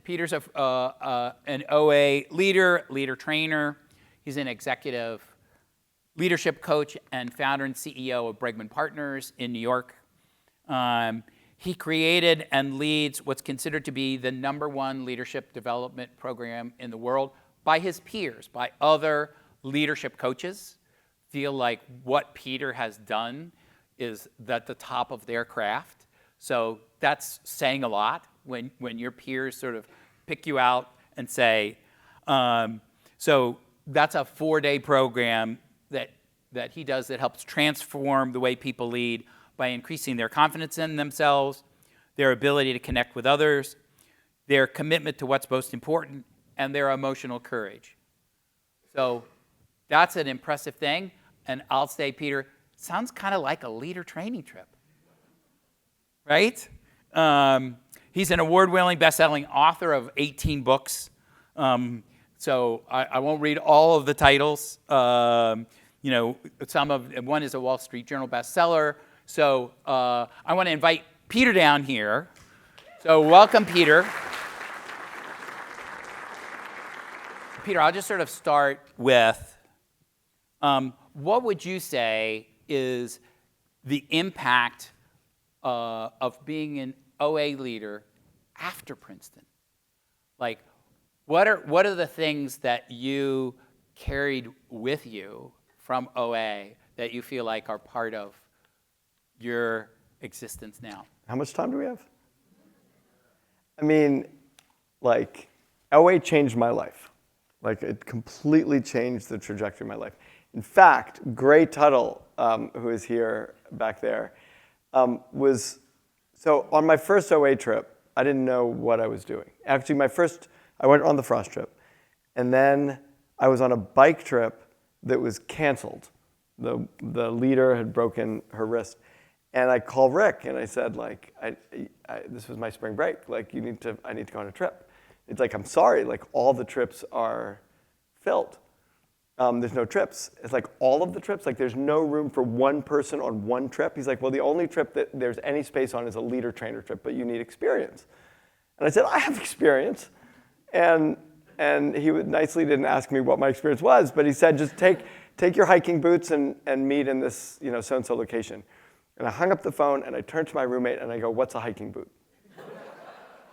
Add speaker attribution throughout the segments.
Speaker 1: Peter's an OA leader trainer. He's an executive leadership coach and founder and CEO of Bregman Partners in New York. He created and leads what's considered to be the #1 leadership development program in the world by his peers, by other leadership coaches. Feel like what Peter has done is at the top of their craft. So that's saying a lot when your peers sort of pick you out and say, so that's a 4-day program that he does that helps transform the way people lead by increasing their confidence in themselves, their ability to connect with others, their commitment to what's most important, and their emotional courage. So that's an impressive thing. And I'll say, Peter, sounds kind of like a leader training trip, right? He's an award-winning, best-selling author of 18 books. So I won't read all of the titles. One is a Wall Street Journal bestseller. So I want to invite Peter down here. So welcome, Peter. Peter, I'll just sort of start with, what would you say is the impact of being an OA leader after Princeton? Like, what are the things that you carried with you from OA that you feel like are part of your existence now?
Speaker 2: How much time do we have? I mean, like, OA changed my life. Like, it completely changed the trajectory of my life. In fact, Gray Tuttle, who is here back there, so on my first OA trip, I didn't know what I was doing. Actually, I went on the Frost trip, and then I was on a bike trip that was canceled. The leader had broken her wrist, and I called Rick, and I said, like, this was my spring break. Like, I need to go on a trip. It's like, I'm sorry, like, all the trips are filled. There's no trips. It's like, all of the trips, like, there's no room for one person on one trip. He's like, well, the only trip that there's any space on is a leader trainer trip, but you need experience. And I said, I have experience. And he nicely didn't ask me what my experience was, but he said, just take your hiking boots and meet in this, so-and-so location. And I hung up the phone, and I turned to my roommate, and I go, what's a hiking boot?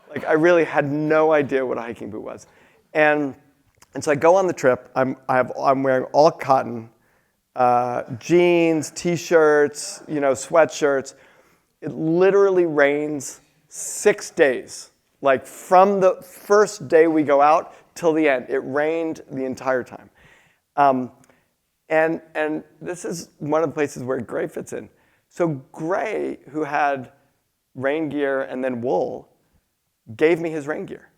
Speaker 2: Like, I really had no idea what a hiking boot was. And so I go on the trip. I'm wearing all cotton, jeans, T-shirts, sweatshirts. It literally rains 6 days. Like, from the first day we go out till the end, it rained the entire time. And this is one of the places where Gray fits in. So Gray, who had rain gear and then wool, gave me his rain gear.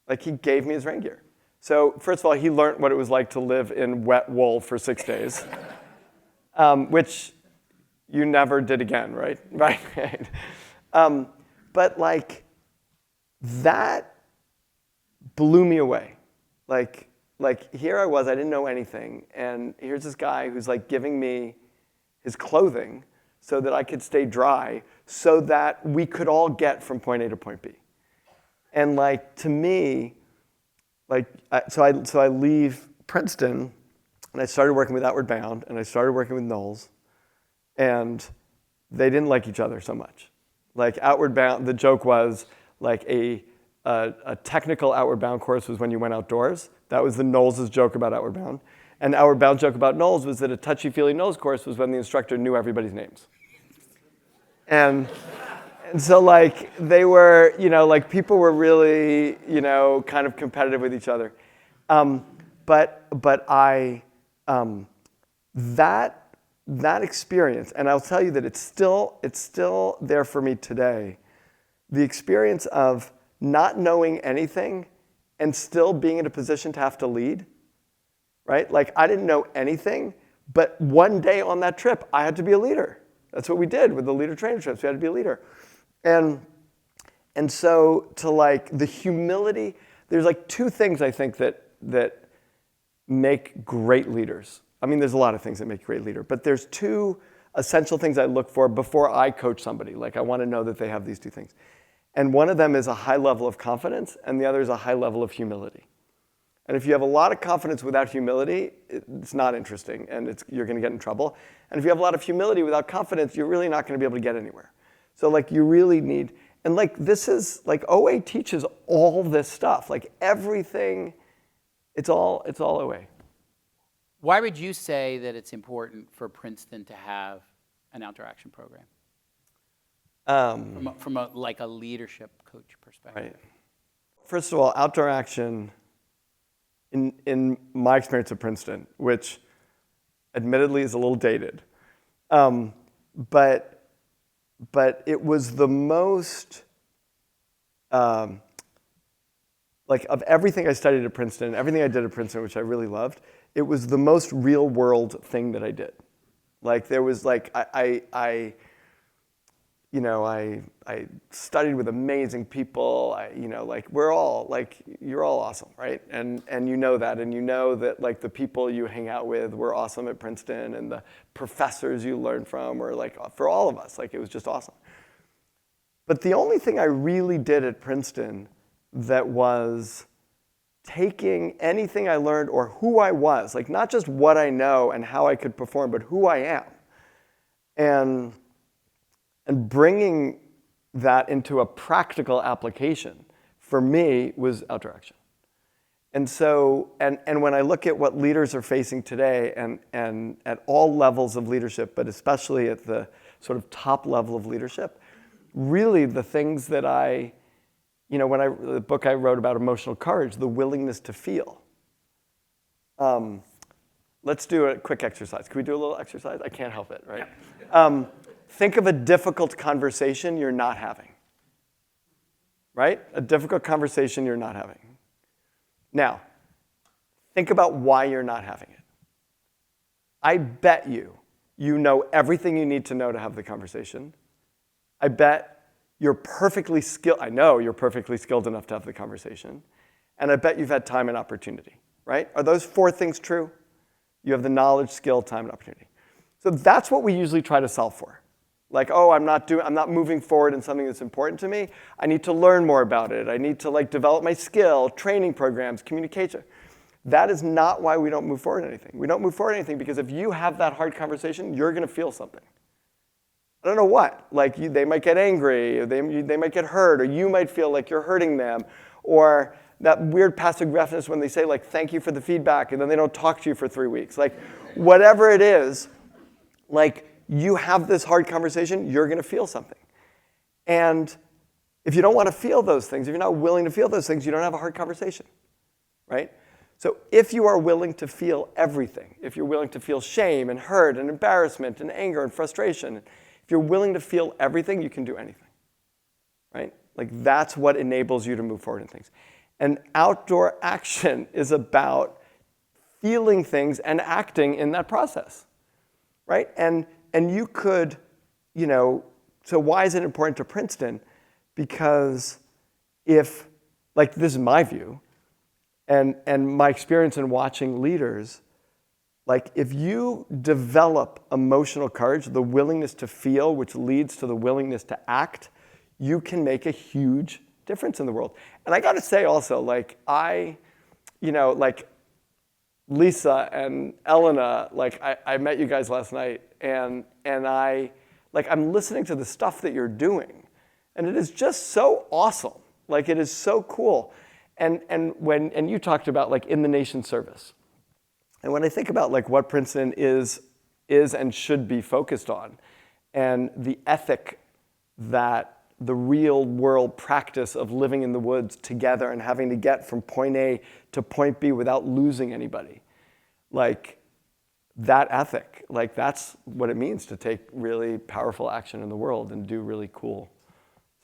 Speaker 2: Like, he gave me his rain gear. So first of all, he learned what it was like to live in wet wool for 6 days, which you never did again, right? Right. But like, that blew me away. Like here I was, I didn't know anything, and here's this guy who's like giving me his clothing so that I could stay dry, so that we could all get from point A to point B. And like, to me, like, so I leave Princeton, and I started working with Outward Bound, and I started working with Knowles, and they didn't like each other so much. Like, Outward Bound, the joke was like a technical Outward Bound course was when you went outdoors. That was the Knowles' joke about Outward Bound. And Outward Bound joke about Knowles was that a touchy-feely Knowles course was when the instructor knew everybody's names. And so like, they were, like, people were really, kind of competitive with each other. But that experience, and I'll tell you that it's still there for me today. The experience of not knowing anything and still being in a position to have to lead, right? Like, I didn't know anything, but one day on that trip, I had to be a leader. That's what we did with the leader training trips. We had to be a leader. And so, to like, the humility, there's like 2 things I think that make great leaders. I mean, there's a lot of things that make a great leader, but there's 2 essential things I look for before I coach somebody. Like, I want to know that they have these 2 things. And one of them is a high level of confidence, and the other is a high level of humility. And if you have a lot of confidence without humility, it's not interesting, and you're going to get in trouble. And if you have a lot of humility without confidence, you're really not going to be able to get anywhere. So like you really need, and like this is, like OA teaches all this stuff, like everything, it's all OA.
Speaker 1: Why would you say that it's important for Princeton to have an outdoor action program? From a leadership coach perspective.
Speaker 2: Right. First of all, outdoor action, in my experience at Princeton, which admittedly is a little dated, but it was the most, of everything I studied at Princeton, everything I did at Princeton, which I really loved, it was the most real world thing that I did. Like there was like, I studied with amazing people. We're all like, you're all awesome, right? And you know that, and you know that like the people you hang out with were awesome at Princeton, and the professors you learned from were like, for all of us, like it was just awesome. But the only thing I really did at Princeton that was taking anything I learned or who I was, like not just what I know and how I could perform, but who I am, and bringing that into a practical application for me was outdoor action. And so, and when I look at what leaders are facing today and at all levels of leadership, but especially at the sort of top level of leadership, really the things that the book I wrote about emotional courage, the willingness to feel. Let's do a quick exercise. Can we do a little exercise? I can't help it, right? Yeah. Think of a difficult conversation you're not having, right? A difficult conversation you're not having. Now, think about why you're not having it. I bet you know everything you need to know to have the conversation. I bet you're perfectly skilled. I know you're perfectly skilled enough to have the conversation. And I bet you've had time and opportunity, right? Are those four things true? You have the knowledge, skill, time, and opportunity. So that's what we usually try to solve for. Like, oh, I'm not moving forward in something that's important to me. I need to learn more about it. I need to like develop my skill, training programs, communication. That is not why we don't move forward in anything. We don't move forward in anything because if you have that hard conversation, you're going to feel something. I don't know what. Like they might get angry, or they might get hurt, or you might feel like you're hurting them, or that weird passive aggressiveness when they say like, thank you for the feedback, and then they don't talk to you for 3 weeks. Like whatever it is, like you have this hard conversation, you're going to feel something. And if you don't want to feel those things, if you're not willing to feel those things, you don't have a hard conversation, right? So if you are willing to feel everything, if you're willing to feel shame and hurt and embarrassment and anger and frustration, if you're willing to feel everything, you can do anything, right? Like that's what enables you to move forward in things. And outdoor action is about feeling things and acting in that process, right? And you could, so why is it important to Princeton? Because if, like this is my view, and my experience in watching leaders, like if you develop emotional courage, the willingness to feel, which leads to the willingness to act, you can make a huge difference in the world. And I got to say also, like Lisa and Elena, like I met you guys last night, and I'm listening to the stuff that you're doing, and it is just so awesome. Like it is so cool. And you talked about like in the nation service. And when I think about like what Princeton is and should be focused on, and the ethic that the real world practice of living in the woods together and having to get from point A to point B without losing anybody, like that ethic, like that's what it means to take really powerful action in the world and do really cool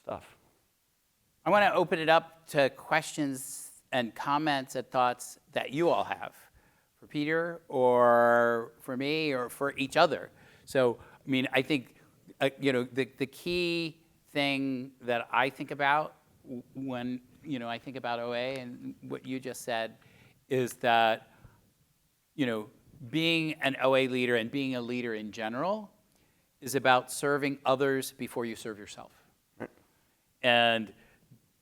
Speaker 2: stuff.
Speaker 1: I want to open it up to questions and comments and thoughts that you all have for Peter or for me or for each other. So, I mean, I think, the key thing that I think about when, I think about OA and what you just said is that, being an OA leader and being a leader in general is about serving others before you serve yourself. Right. And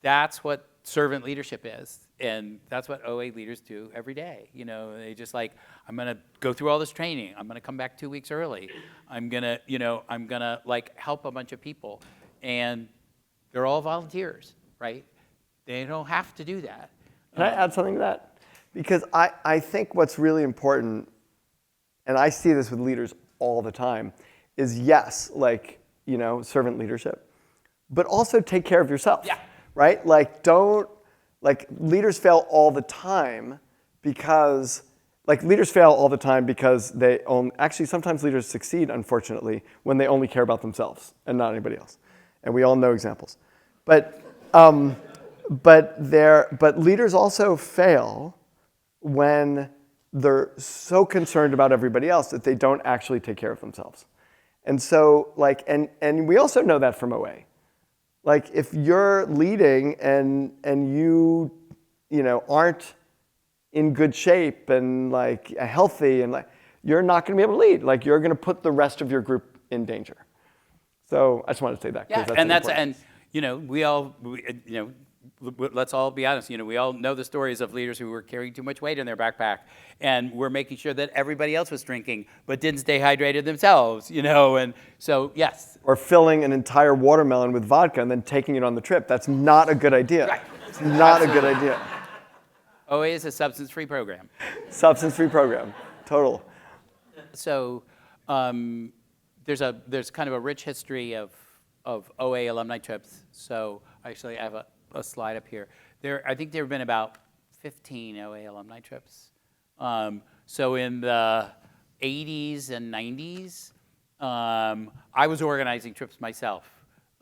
Speaker 1: that's what servant leadership is. And that's what OA leaders do every day. You know, they just like, I'm going to go through all this training. I'm going to come back 2 weeks early. I'm going to like help a bunch of people. And they're all volunteers, right? They don't have to do that.
Speaker 2: Can I add something to that? Because I think what's really important, and I see this with leaders all the time, is yes, like, you know, servant leadership, but also take care of yourself.
Speaker 1: Yeah.
Speaker 2: Right? Like, leaders fail all the time because they own, actually sometimes leaders succeed, unfortunately, when they only care about themselves and not anybody else. And we all know examples. But leaders also fail when they're so concerned about everybody else that they don't actually take care of themselves. And so, like, and we also know that from OA. Like, if you're leading and you know, aren't in good shape and like healthy and like, you're not going to be able to lead. Like, you're going to put the rest of your group in danger. So I just wanted to say that.
Speaker 1: Yeah, and you know, let's all be honest. You know, we all know the stories of leaders who were carrying too much weight in their backpack, and were making sure that everybody else was drinking, but didn't stay hydrated themselves. You know, and so yes.
Speaker 2: Or filling an entire watermelon with vodka and then taking it on the trip. That's not a good idea.
Speaker 1: Right.
Speaker 2: It's not a good idea.
Speaker 1: OA is a substance-free program.
Speaker 2: Substance-free program, total.
Speaker 1: So there's kind of a rich history of OA alumni trips. So actually, I have a slide up here. I think there have been about 15 OA alumni trips. So in the 80s and 90s, I was organizing trips myself.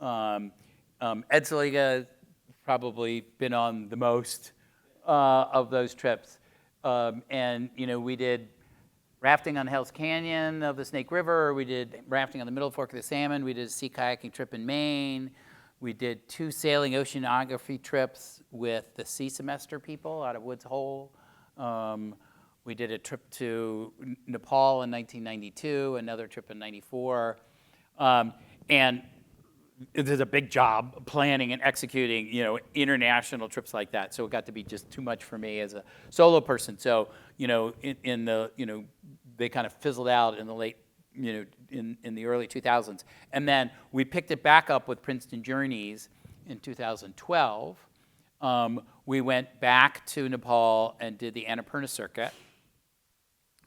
Speaker 1: Ed Saliga probably been on the most of those trips. And, you know, we did rafting on Hell's Canyon of the Snake River. We did rafting on the Middle Fork of the Salmon. We did a sea kayaking trip in Maine. We did 2 sailing oceanography trips with the sea semester people out of Woods Hole. We did a trip to Nepal in 1992, another trip in 94. And there's a big job planning and executing, you know, international trips like that. So it got to be just too much for me as a solo person. So, you know, they kind of fizzled out in the late, you know, in the early 2000s. And then we picked it back up with Princeton Journeys in 2012. We went back to Nepal and did the Annapurna circuit.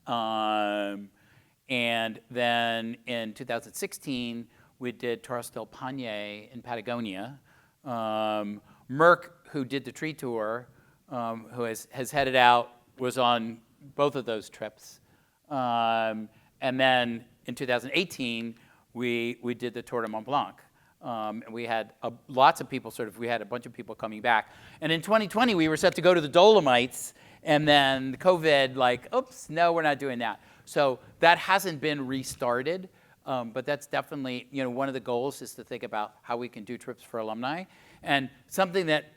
Speaker 1: And then in 2016, we did Torres del Paine in Patagonia. Merck, who did the tree tour, who has headed out, was on both of those trips. And then in 2018, we did the Tour de Mont Blanc. And we had lots of people, we had a bunch of people coming back. And in 2020, we were set to go to the Dolomites, and then COVID, like, oops, no, we're not doing that. So that hasn't been restarted. But that's definitely, you know, one of the goals is to think about how we can do trips for alumni, and something that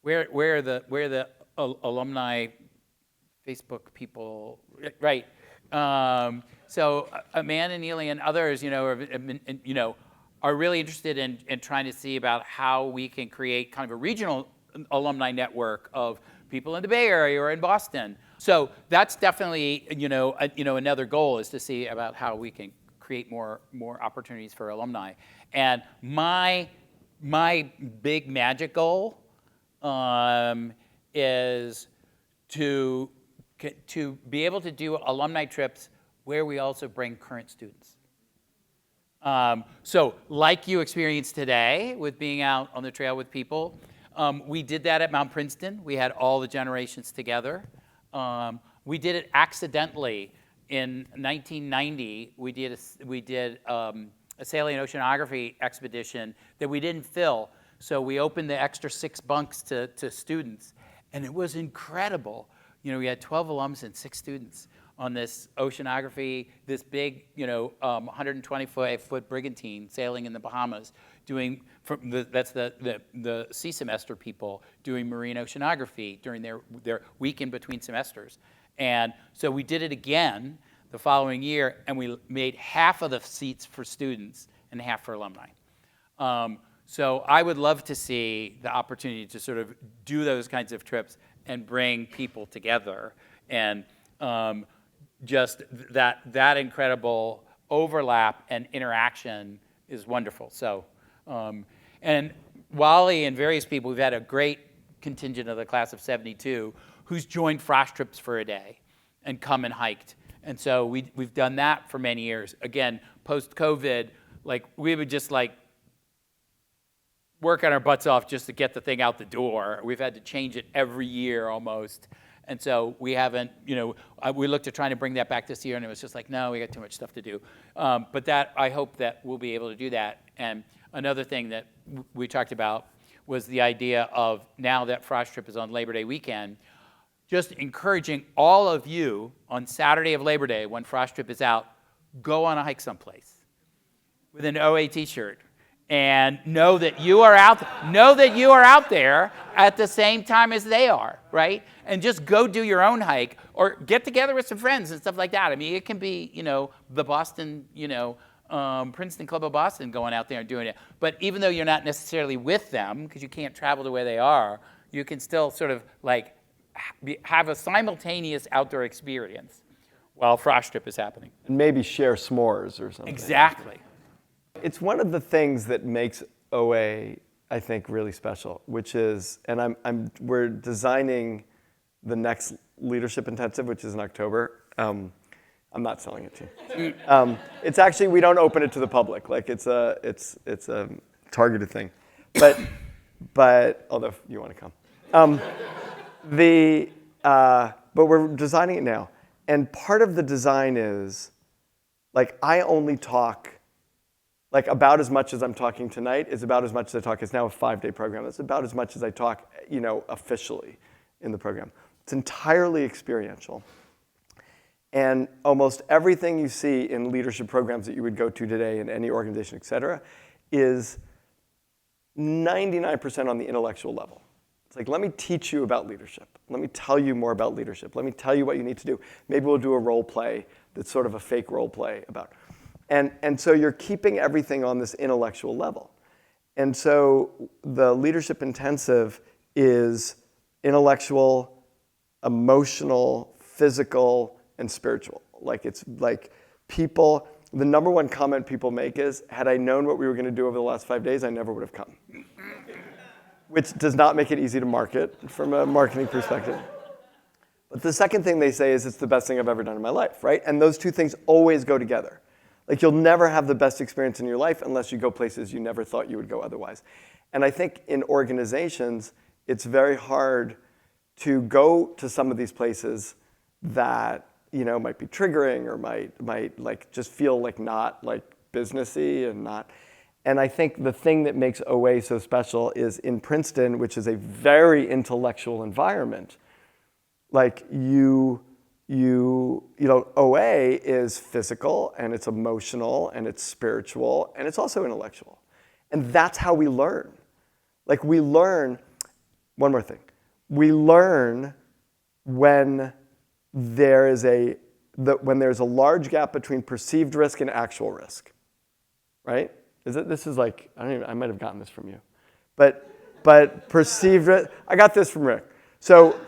Speaker 1: where the alumni Facebook people, right? So Amanda, Neely, and others, you know, are really interested in trying to see about how we can create kind of a regional alumni network of people in the Bay Area or in Boston. So that's definitely, you know, another goal is to see about how we can create more opportunities for alumni. And my big magic goal is to be able to do alumni trips where we also bring current students. So like you experienced today with being out on the trail with people, we did that at Mount Princeton. We had all the generations together. We did it accidentally. In 1990, we did a sailing oceanography expedition that we didn't fill. So we opened the extra 6 bunks to students, and it was incredible. You know, we had 12 alums and 6 students on this oceanography, this big, you know, 125-foot brigantine sailing in the Bahamas, that's the sea semester people doing marine oceanography during their week in between semesters. And so we did it again the following year, and we made half of the seats for students and half for alumni. So I would love to see the opportunity to sort of do those kinds of trips and bring people together, and just that incredible overlap and interaction is wonderful. So, and Wally and various people, we've had a great contingent of the class of 72 who's joined Frost trips for a day and come and hiked. And so we've done that for many years. Again, post-COVID, like we would just like work on our butts off just to get the thing out the door. We've had to change it every year almost. And so we haven't, we looked at trying to bring that back this year, and it was just like, no, we got too much stuff to do. But that, I hope that we'll be able to do that. And another thing that we talked about was the idea of, now that Frost Trip is on Labor Day weekend, just encouraging all of you on Saturday of Labor Day, when Frost Trip is out, go on a hike someplace with an OA t-shirt. And know that you are out there at the same time as they are, right? And just go do your own hike, or get together with some friends and stuff like that. I mean, it can be, the Boston, Princeton Club of Boston going out there and doing it. But even though you're not necessarily with them, because you can't travel to where they are, you can still sort of like have a simultaneous outdoor experience while Frost Trip is happening.
Speaker 2: And maybe share s'mores or something.
Speaker 1: Exactly.
Speaker 2: It's one of the things that makes OA, I think, really special, which is, and we're designing the next leadership intensive, which is in October. I'm not selling it to you. It's actually, we don't open it to the public. Like it's a targeted thing, but although if you want to come, but we're designing it now, and part of the design is, like, I only talk. Like, about as much as I'm talking tonight is about as much as I talk. It's now a 5-day program. It's about as much as I talk, officially in the program. It's entirely experiential. And almost everything you see in leadership programs that you would go to today in any organization, et cetera, is 99% on the intellectual level. It's like, let me teach you about leadership. Let me tell you more about leadership. Let me tell you what you need to do. Maybe we'll do a role play that's sort of a fake role play about. And so you're keeping everything on this intellectual level. And so the leadership intensive is intellectual, emotional, physical, and spiritual. Like, it's like people, the number one comment people make is, had I known what we were going to do over the last 5 days, I never would have come. Which does not make it easy to market from a marketing perspective. But the second thing they say is, it's the best thing I've ever done in my life, right? And those two things always go together. Like, you'll never have the best experience in your life unless you go places you never thought you would go otherwise. And I think in organizations, it's very hard to go to some of these places that, might be triggering, or might like just feel like not like businessy and not. And I think the thing that makes OA so special is in Princeton, which is a very intellectual environment, like OA is physical, and it's emotional, and it's spiritual, and it's also intellectual. And that's how we learn. Like, we learn, one more thing. We learn when there's a large gap between perceived risk and actual risk, right? This is like, I might have gotten this from you. But perceived risk, I got this from Rick. So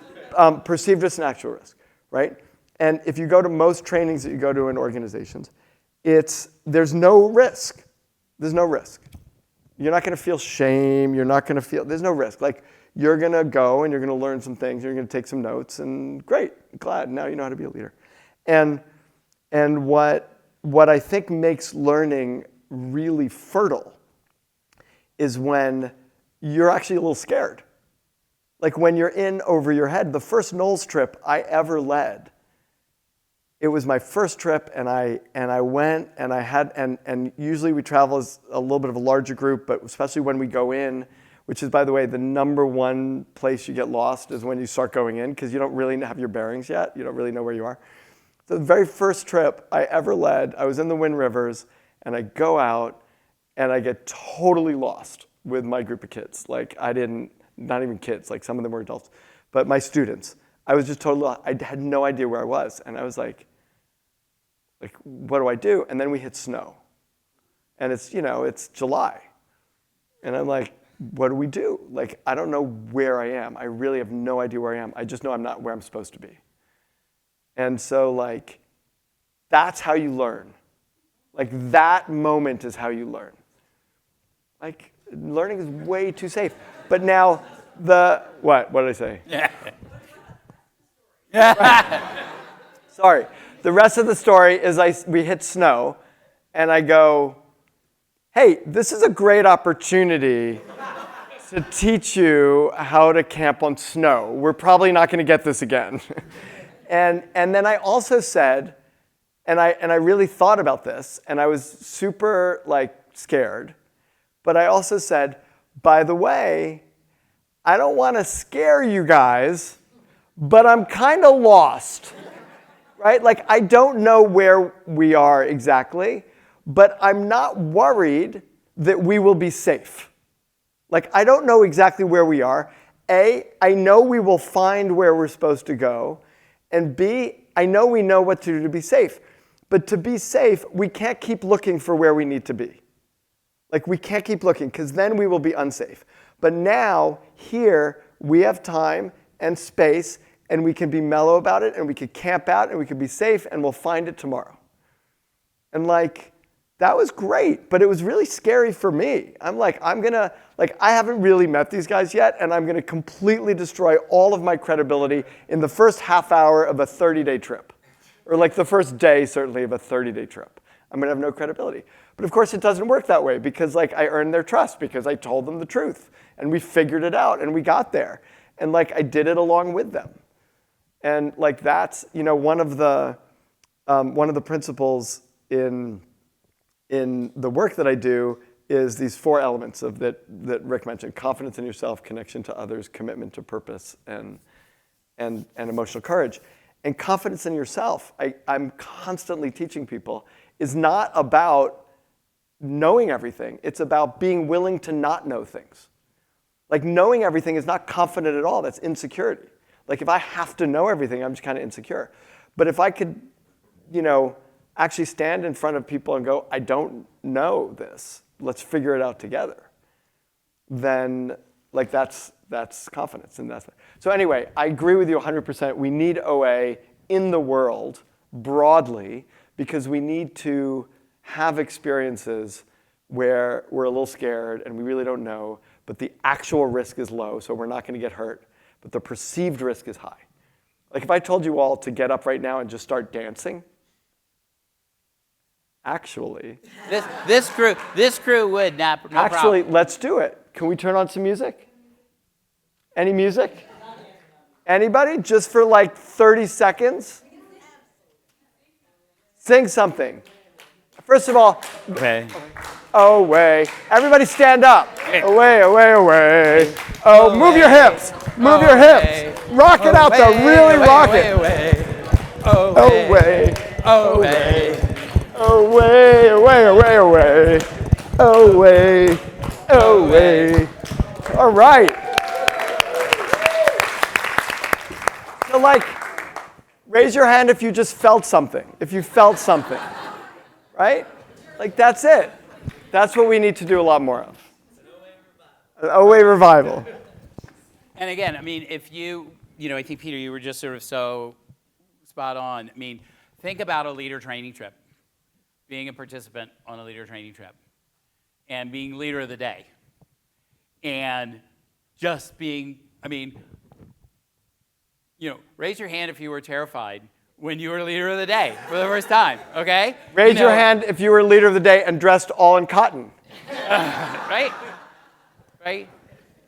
Speaker 2: perceived risk and actual risk, right? And if you go to most trainings that you go to in organizations, there's no risk. There's no risk. You're not going to feel shame. There's no risk. Like, you're going to go and you're going to learn some things. You're going to take some notes, and great, glad, now you know how to be a leader. And what I think makes learning really fertile is when you're actually a little scared. Like, when you're in over your head. The first Knowles trip I ever led, it was my first trip, and I went, and I had, and usually we travel as a little bit of a larger group, but especially when we go in, which is, by the way, the number one place you get lost is when you start going in, because you don't really have your bearings yet. You don't really know where you are. The very first trip I ever led, I was in the Wind Rivers, and I go out, and I get totally lost with my group of kids. Like, not even kids, like some of them were adults, but my students. I was just totally lost. I had no idea where I was, and I was like, what do I do? And then we hit snow, and it's July, And I'm like, what do we do? Like, I don't know where I am. I really have no idea where I am. I just know I'm not where I'm supposed to be. And so, like, that's how you learn. Like, that moment is how you learn. Like, learning is way too safe. But now, what did I say? Sorry. The rest of the story is we hit snow, and I go, hey, this is a great opportunity to teach you how to camp on snow. We're probably not going to get this again. and then I also said, and I really thought about this, and I was super like scared, but I also said, by the way, I don't want to scare you guys, but I'm kind of lost, right? Like, I don't know where we are exactly, but I'm not worried that we will be safe. Like, I don't know exactly where we are. A, I know we will find where we're supposed to go. And B, I know we know what to do to be safe. But to be safe, we can't keep looking for where we need to be. Like, we can't keep looking, because then we will be unsafe. But now, here, we have time and space, and we can be mellow about it, and we could camp out, and we could be safe, and we'll find it tomorrow. And like, that was great, but it was really scary for me. I'm like, I haven't really met these guys yet, and I'm gonna completely destroy all of my credibility in the first half hour of a 30-day trip. Or like the first day, certainly, of a 30-day trip. I'm gonna have no credibility. But of course, it doesn't work that way, because like, I earned their trust, because I told them the truth, and we figured it out, and we got there. And like, I did it along with them. And like, that's, one of the principles in the work that I do is these 4 elements of that Rick mentioned: confidence in yourself, connection to others, commitment to purpose, and emotional courage. And confidence in yourself, I'm constantly teaching people, is not about knowing everything. It's about being willing to not know things. Like, knowing everything is not confident at all. That's insecurity. Like, if I have to know everything, I'm just kind of insecure. But if I could, actually stand in front of people and go, I don't know this, let's figure it out together, then like, that's confidence. And so anyway, I agree with you 100%. We need OA in the world broadly, because we need to have experiences where we're a little scared and we really don't know, but the actual risk is low, so we're not going to get hurt, but the perceived risk is high. Like, if I told you all to get up right now and just start dancing, actually,
Speaker 1: this crew would not. No
Speaker 2: actually,
Speaker 1: problem.
Speaker 2: Let's do it. Can we turn on some music? Any music? Anybody? Just for like 30 seconds? Sing something. First of all, away. Everybody stand up. Away, away, away. Oh, move your hips. Move your hips. Rock it out though. Really rock it. Away. Away. Away, away, away, away. Away. Away. All right. So like, raise your hand if you just felt something. If you felt something. Right? Like, that's it. That's what we need to do a lot more of. An OA revival.
Speaker 1: And again, I mean, if I think, Peter, you were just sort of so spot on. I mean, think about a leader training trip, being a participant on a leader training trip, and being leader of the day. And just being, raise your hand if you were terrified when you were leader of the day for the first time, okay?
Speaker 2: Raise your hand if you were leader of the day and dressed all in cotton.
Speaker 1: Right? Right?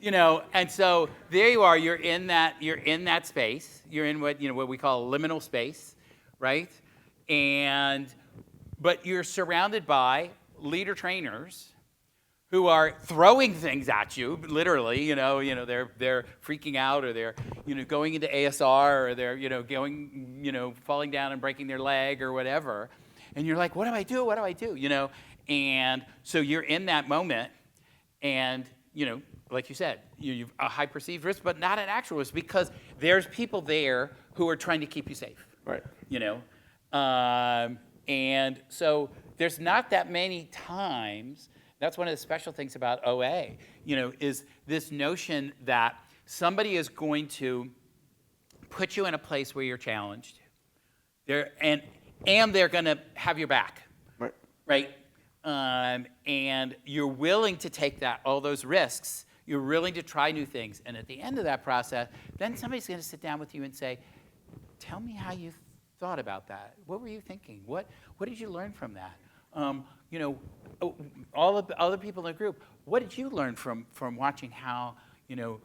Speaker 1: And so there you are, you're in that space. You're in what we call a liminal space, right? But you're surrounded by leader trainers who are throwing things at you, literally, they're freaking out, or they're, going into ASR, or they're, going, falling down and breaking their leg or whatever. And you're like, what do I do? What do I do? And so you're in that moment, and, like you said, you've a high perceived risk, but not an actual risk, because there's people there who are trying to keep you safe.
Speaker 2: Right.
Speaker 1: And so there's not that many times That's one of the special things about OA, is this notion that somebody is going to put you in a place where you're challenged. And they're going to have your back, right? And you're willing to take all those risks. You're willing to try new things. And at the end of that process, then somebody's going to sit down with you and say, tell me how you thought about that. What were you thinking? What did you learn from that? All of the other people in the group, what did you learn from watching how how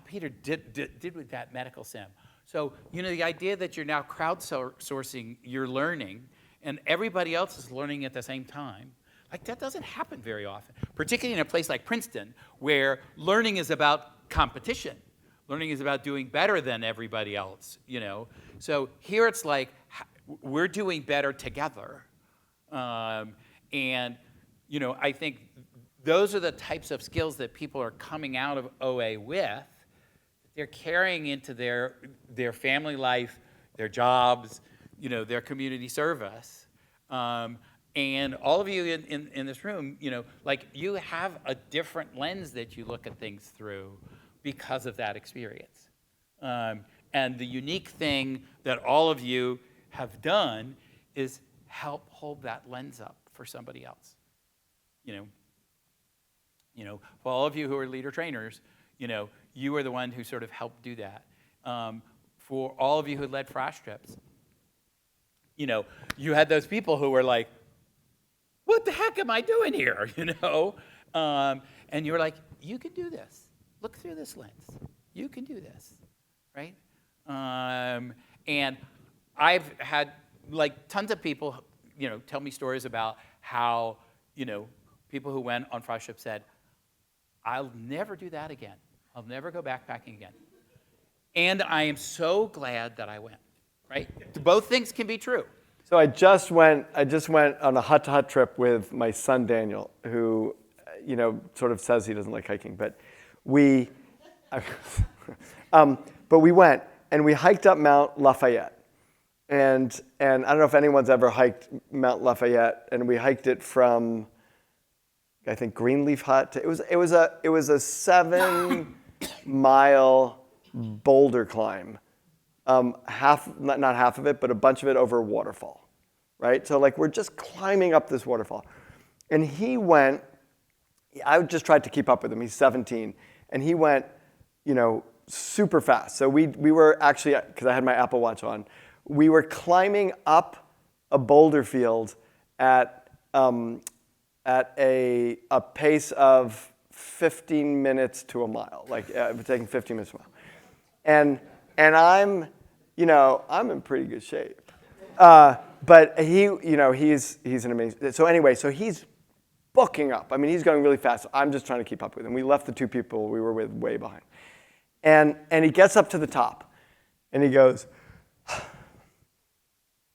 Speaker 1: Peter did with that medical sim? So the idea that you're now crowdsourcing your learning and everybody else is learning at the same time, like that doesn't happen very often, particularly in a place like Princeton, where learning is about competition. Learning is about doing better than everybody else. So here it's like we're doing better together. And I think those are the types of skills that people are coming out of OA with. They're carrying into their family life, their jobs, their community service. And all of you in this room, like you have a different lens that you look at things through because of that experience. And the unique thing that all of you have done is help hold that lens up for somebody else. For all of you who are leader trainers, you are the one who sort of helped do that. For all of you who led frost trips, you had those people who were like, what the heck am I doing here? And you were like, you can do this. Look through this lens. You can do this, right? And I've had like tons of people, tell me stories about how, people who went on frost trips said, I'll never do that again. I'll never go backpacking again. And I am so glad that I went, right? Both things can be true.
Speaker 2: So I just went on a hut-to-hut trip with my son Daniel, who, sort of says he doesn't like hiking, but we went and we hiked up Mount Lafayette. And I don't know if anyone's ever hiked Mount Lafayette, and we hiked it from, I think, Greenleaf Hut. It was a 7-mile boulder climb, not half of it, but a bunch of it over a waterfall, right? So like we're just climbing up this waterfall, and he went. I just tried to keep up with him. He's 17, and he went, super fast. So we were actually, because I had my Apple Watch on, we were climbing up a boulder field at a pace of 15 minutes to a mile, like taking 15 minutes to a mile. And I'm in pretty good shape. But he's an amazing. So anyway, so he's booking up. I mean, he's going really fast. I'm just trying to keep up with him. We left the two people we were with way behind. And he gets up to the top, and he goes,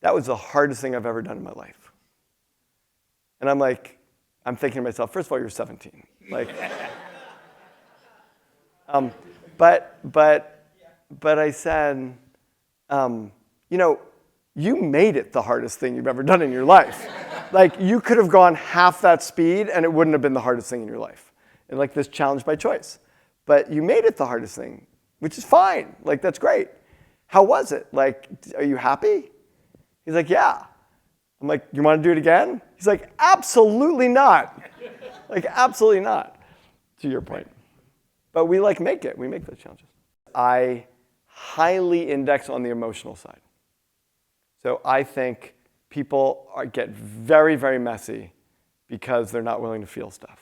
Speaker 2: that was the hardest thing I've ever done in my life. And I'm thinking to myself, first of all, you're 17. Like, but I said, you made it the hardest thing you've ever done in your life. Like, you could have gone half that speed, and it wouldn't have been the hardest thing in your life. And like this challenge by choice. But you made it the hardest thing, which is fine. Like, that's great. How was it? Like, are you happy? He's like, yeah. I'm like, you want to do it again? He's like, absolutely not. Like, absolutely not, to your point. But we make it. We make those challenges. I highly index on the emotional side. So I think people get very, very messy because they're not willing to feel stuff,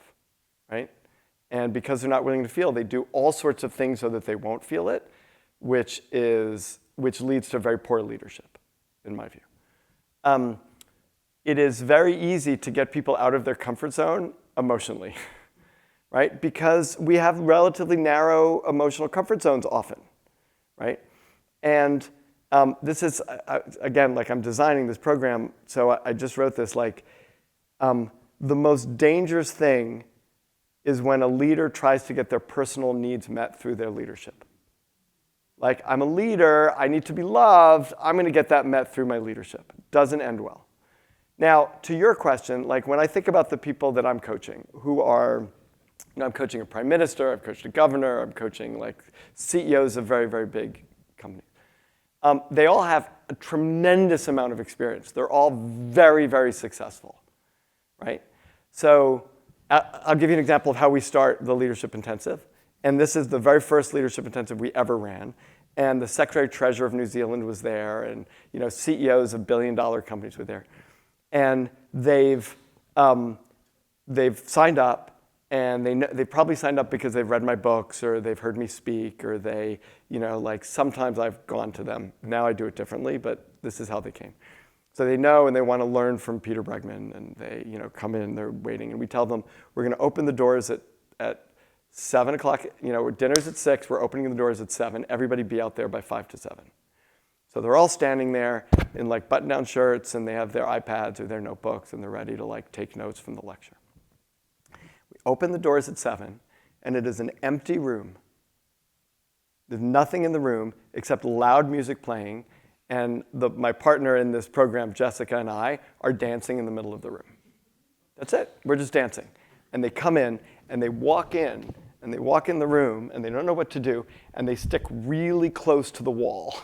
Speaker 2: right? And because they're not willing to feel, they do all sorts of things so that they won't feel it, which leads to very poor leadership, in my view. It is very easy to get people out of their comfort zone emotionally, right? Because we have relatively narrow emotional comfort zones often, right? And this is, again, like I'm designing this program, so I just wrote this, like, the most dangerous thing is when a leader tries to get their personal needs met through their leadership. Like, I'm a leader, I need to be loved, I'm going to get that met through my leadership. Doesn't end well. Now, to your question, like when I think about the people that I'm coaching, who are, I'm coaching a prime minister, I've coached a governor, I'm coaching like CEOs of very, very big companies. They all have a tremendous amount of experience. They're all very, very successful, right? So I'll give you an example of how we start the Leadership Intensive. And this is the very first Leadership Intensive we ever ran. And the Secretary Treasurer of New Zealand was there, and CEOs of billion-dollar companies were there. And they've signed up, and they probably signed up because they've read my books, or they've heard me speak, or they, like sometimes I've gone to them. Now I do it differently, but this is how they came. So they know and they want to learn from Peter Bregman, and they come in, they're waiting, and we tell them we're going to open the doors at 7 o'clock. Dinner's at 6. We're opening the doors at 7. Everybody be out there by 5 to 7. So they're all standing there in like button-down shirts, and they have their iPads or their notebooks, and they're ready to like take notes from the lecture. We open the doors at 7, and it is an empty room. There's nothing in the room except loud music playing, and my partner in this program, Jessica, and I are dancing in the middle of the room. That's it. We're just dancing. And they come in, and they walk in, and they walk in the room, and they don't know what to do, and they stick really close to the wall.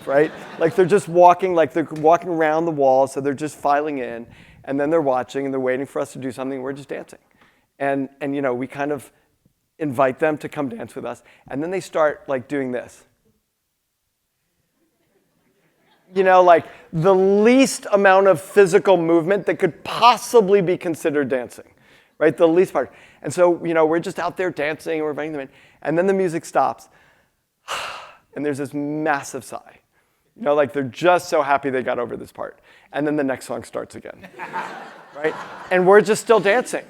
Speaker 2: Right? Like they're just walking, like they're walking around the wall, so they're just filing in, and then they're watching, and they're waiting for us to do something, we're just dancing. And we kind of invite them to come dance with us, and then they start like doing this. Like the least amount of physical movement that could possibly be considered dancing, right? The least part. And so, we're just out there dancing, and we're inviting them in, and then the music stops, and there's this massive sigh. Like they're just so happy they got over this part. And then the next song starts again, right? And we're just still dancing,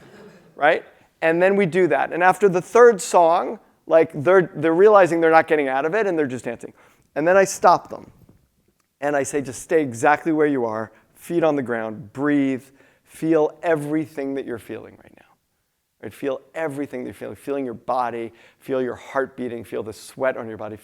Speaker 2: right? And then we do that. And after the third song, like they're realizing they're not getting out of it, and they're just dancing. And then I stop them. And I say, just stay exactly where you are, feet on the ground, breathe, feel everything that you're feeling right now. Right? Feel everything that you're feeling your body, feel your heart beating, feel the sweat on your body,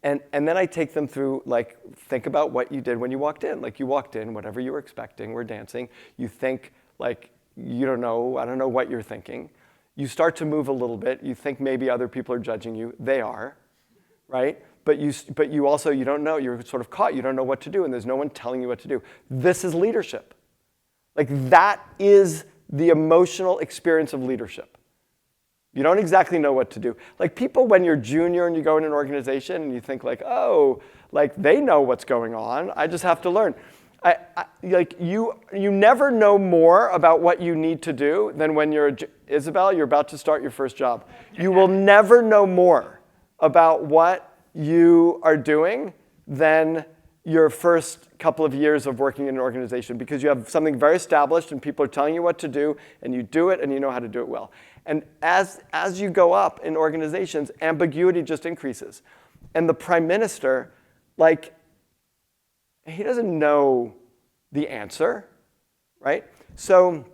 Speaker 2: And then I take them through, like, think about what you did when you walked in. Like, you walked in, whatever you were expecting, we're dancing. You think, like, I don't know what you're thinking. You start to move a little bit. You think maybe other people are judging you. They are, right? But you also, you don't know. You're sort of caught. You don't know what to do, and there's no one telling you what to do. This is leadership. Like, that is the emotional experience of leadership. You don't exactly know what to do. Like people, when you're junior and you go in an organization and you think like, oh, like they know what's going on. I just have to learn. Like you never know more about what you need to do than when Isabel, you're about to start your first job. You will never know more about what you are doing than your first couple of years of working in an organization, because you have something very established and people are telling you what to do, and you do it and you know how to do it well. And as you go up in organizations, ambiguity just increases. And the prime minister, like, he doesn't know the answer, right? So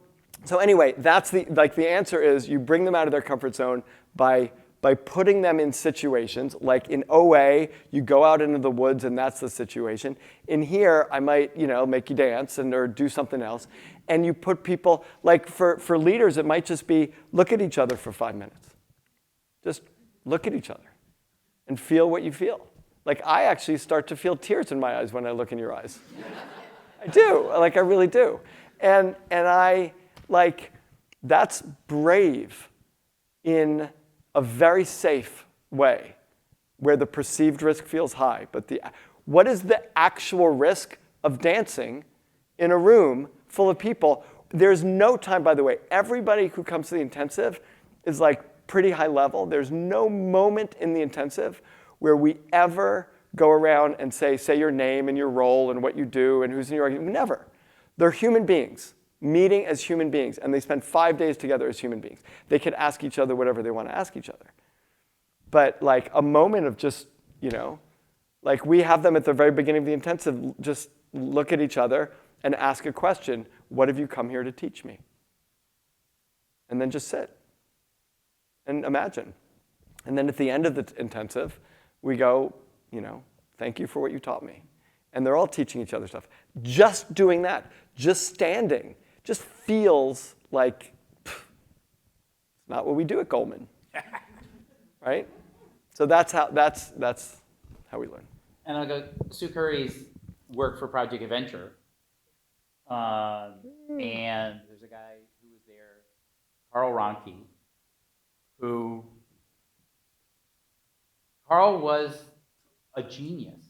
Speaker 2: anyway, that's the answer is you bring them out of their comfort zone by putting them in situations. Like in OA, you go out into the woods and that's the situation. In here, I might, make you dance or do something else. And you put people, like for leaders, it might just be look at each other for 5 minutes. Just look at each other and feel what you feel. Like I actually start to feel tears in my eyes when I look in your eyes. I do, like I really do. And I, like, that's brave in a very safe way where the perceived risk feels high. But what is the actual risk of dancing in a room full of people? There's no time, by the way. Everybody who comes to the intensive is like pretty high level. There's no moment in the intensive where we ever go around and say your name and your role and what you do and who's in your organization. Never. They're human beings meeting as human beings, and they spend 5 days together as human beings. They could ask each other whatever they want to ask each other. But like a moment of just, like we have them at the very beginning of the intensive, just look at each other and ask a question. What have you come here to teach me? And then just sit and imagine. And then at the end of the intensive, we go, thank you for what you taught me. And they're all teaching each other stuff. Just doing that, just standing just feels like it's not what we do at Goldman, right? So that's how we learn.
Speaker 1: And I'll go, Sue Curry's worked for Project Adventure. And there's a guy who was there, Carl Ronke, Carl was a genius.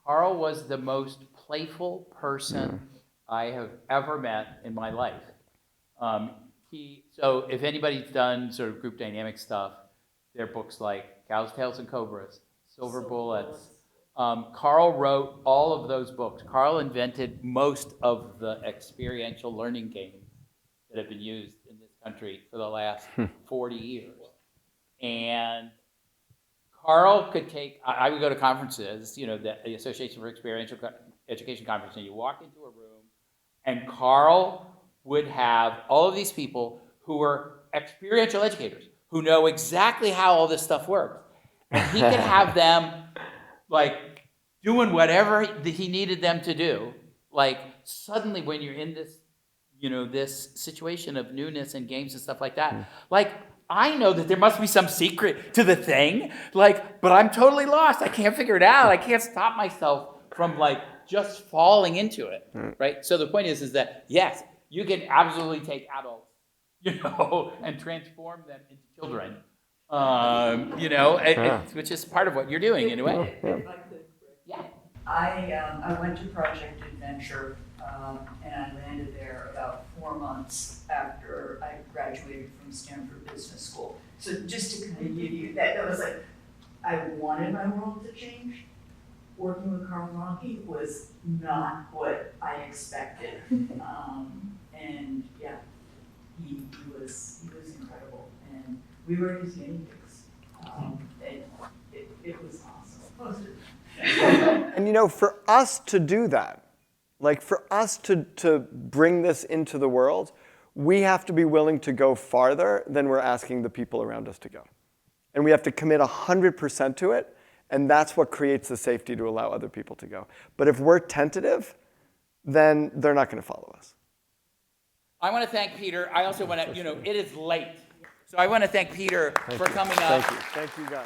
Speaker 1: Carl was the most playful person I have ever met in my life. So if anybody's done sort of group dynamic stuff, there are books like Cows, Tails, and Cobras, Silver Bullets. Carl wrote all of those books. Carl invented most of the experiential learning games that have been used in this country for the last 40 years. And Carl could take, I would go to conferences, the Association for Experiential Education Conference, and you walk into a room, and Carl would have all of these people who were experiential educators, who know exactly how all this stuff works. And he could have them, like, doing whatever he needed them to do. Like, suddenly when you're in this, this situation of newness and games and stuff like that, like, I know that there must be some secret to the thing, like, but I'm totally lost. I can't figure it out. I can't stop myself from, like, just falling into it, right? So the point is that, yes, you can absolutely take adults, and transform them into children, which is part of what you're doing in a way. Yeah.
Speaker 3: I went to Project Adventure, and I landed there about 4 months after I graduated from Stanford Business School. So just to kind of give you that was like, I wanted my world to change. Working with Carl Ronke was not what I expected. And yeah, he was incredible. And we were his guinea pigs. It was awesome.
Speaker 2: And for us to do that, like for us to bring this into the world, we have to be willing to go farther than we're asking the people around us to go. And we have to commit 100% to it, and that's what creates the safety to allow other people to go. But if we're tentative, then they're not going to follow us.
Speaker 1: I want to thank Peter. I also want to, it is late. So I want to thank Peter for coming up.
Speaker 2: Thank you. Thank you, guys.